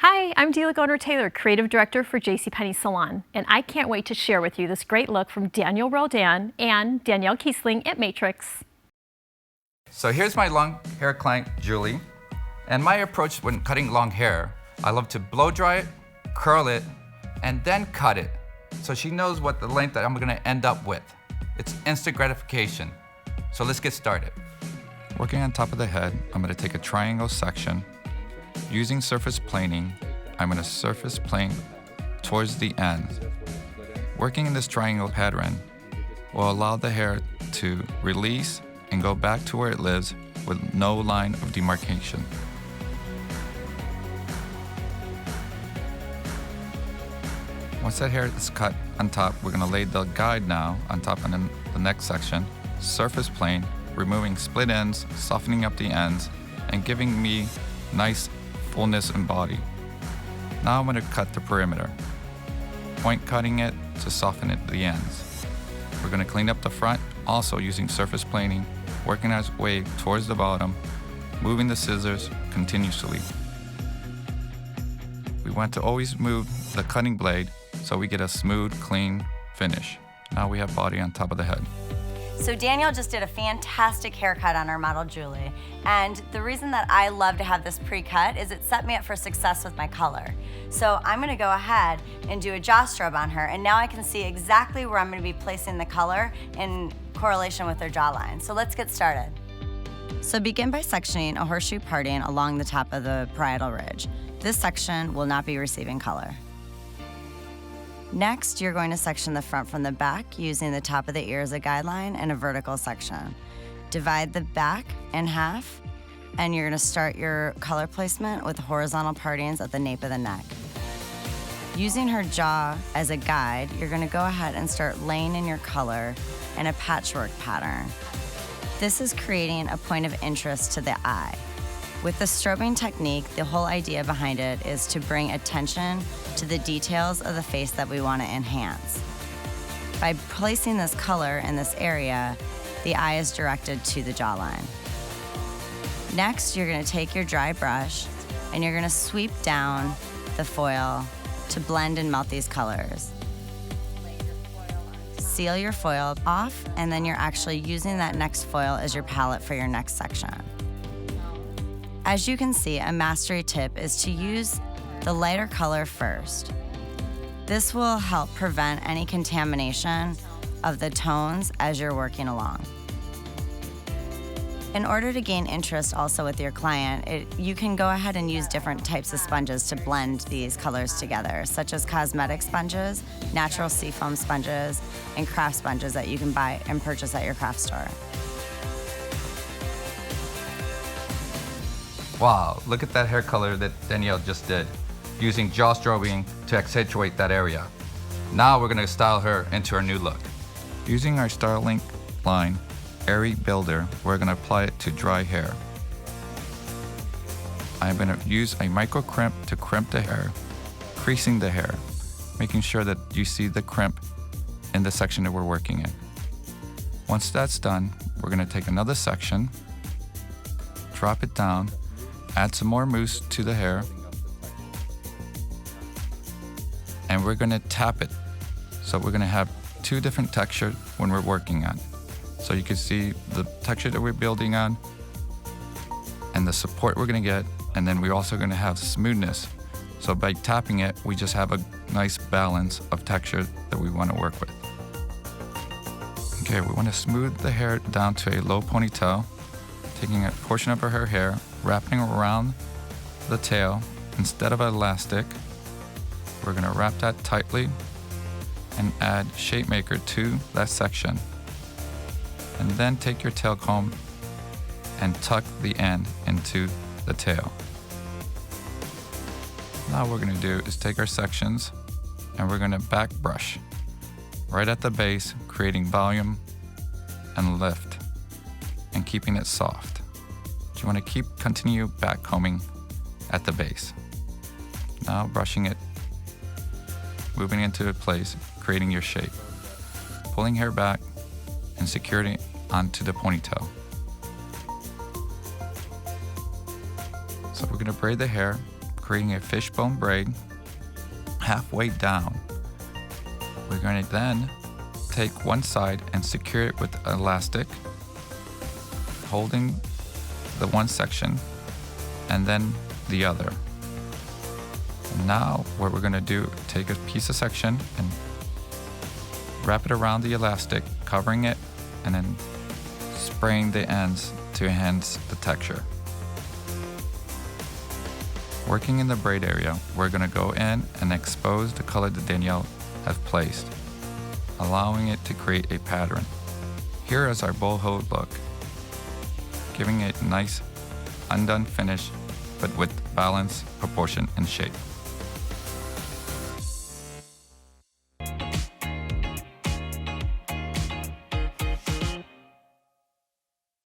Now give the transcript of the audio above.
Hi, I'm Dela Goner-Taylor, Creative Director for JCPenney Salon, and I can't wait to share with you this great look from Danielle Roldan and Danielle Keasling at Matrix. So here's my long hair client, Julie. And my approach when cutting long hair, I love to blow dry it, curl it, and then cut it. So she knows what the length that I'm gonna end up with. It's instant gratification. So let's get started. Working on top of the head, I'm gonna take a triangle section. Using surface planing, I'm gonna surface plane towards the end. Working in this triangle pattern will allow the hair to release and go back to where it lives with no line of demarcation. Once that hair is cut on top, we're gonna lay the guide now on top and then the next section. Surface plane, removing split ends, softening up the ends, and giving me nice fullness and body. Now I'm gonna cut the perimeter. Point cutting it to soften it the ends. We're gonna clean up the front, also using surface planing, working our way towards the bottom, moving the scissors continuously. We want to always move the cutting blade so we get a smooth, clean finish. Now we have body on top of the head. So Danielle just did a fantastic haircut on our model Julie, and the reason that I love to have this pre-cut is it set me up for success with my color. So I'm gonna go ahead and do a jaw strobe on her, and now I can see exactly where I'm gonna be placing the color in correlation with her jawline. So let's get started. So begin by sectioning a horseshoe parting along the top of the parietal ridge. This section will not be receiving color. Next, you're going to section the front from the back using the top of the ear as a guideline and a vertical section. Divide the back in half, and you're gonna start your color placement with horizontal partings at the nape of the neck. Using her jaw as a guide, you're gonna go ahead and start laying in your color in a patchwork pattern. This is creating a point of interest to the eye. With the strobing technique, the whole idea behind it is to bring attention to the details of the face that we want to enhance. By placing this color in this area, the eye is directed to the jawline. Next, you're going to take your dry brush and you're going to sweep down the foil to blend and melt these colors. Seal your foil off, and then you're actually using that next foil as your palette for your next section. As you can see, a mastery tip is to use the lighter color first. This will help prevent any contamination of the tones as you're working along. In order to gain interest also with your client, you can go ahead and use different types of sponges to blend these colors together, such as cosmetic sponges, natural seafoam sponges, and craft sponges that you can buy and purchase at your craft store. Wow, look at that hair color that Danielle just did, using jaw strobing to accentuate that area. Now we're gonna style her into her new look. Using our styling line, Airy Builder, we're gonna apply it to dry hair. I'm gonna use a micro crimp to crimp the hair, creasing the hair, making sure that you see the crimp in the section that we're working in. Once that's done, we're gonna take another section, drop it down, add some more mousse to the hair, and we're gonna tap it. So we're gonna have two different textures when we're working on. So you can see the texture that we're building on and the support we're gonna get, and then we're also gonna have smoothness. So by tapping it, we just have a nice balance of texture that we wanna work with. Okay, we wanna smooth the hair down to a low ponytail, taking a portion of her hair, wrapping around the tail. Instead of elastic, we're gonna wrap that tightly and add shape maker to that section. And then take your tail comb and tuck the end into the tail. Now what we're gonna do is take our sections and we're gonna back brush right at the base, creating volume and lift and keeping it soft. You want to continue back combing at the base. Now brushing it, moving into place, creating your shape. Pulling hair back and securing it onto the ponytail. So we're gonna braid the hair, creating a fishbone braid halfway down. We're going to then take one side and secure it with elastic, holding the one section and then the other. And now what we're going to do, take a piece of section and wrap it around the elastic, covering it, and then spraying the ends to enhance the texture. Working in the braid area, we're going to go in and expose the color that Danielle have placed, allowing it to create a pattern. Here is our boho look, giving it a nice undone finish, but with balance, proportion, and shape.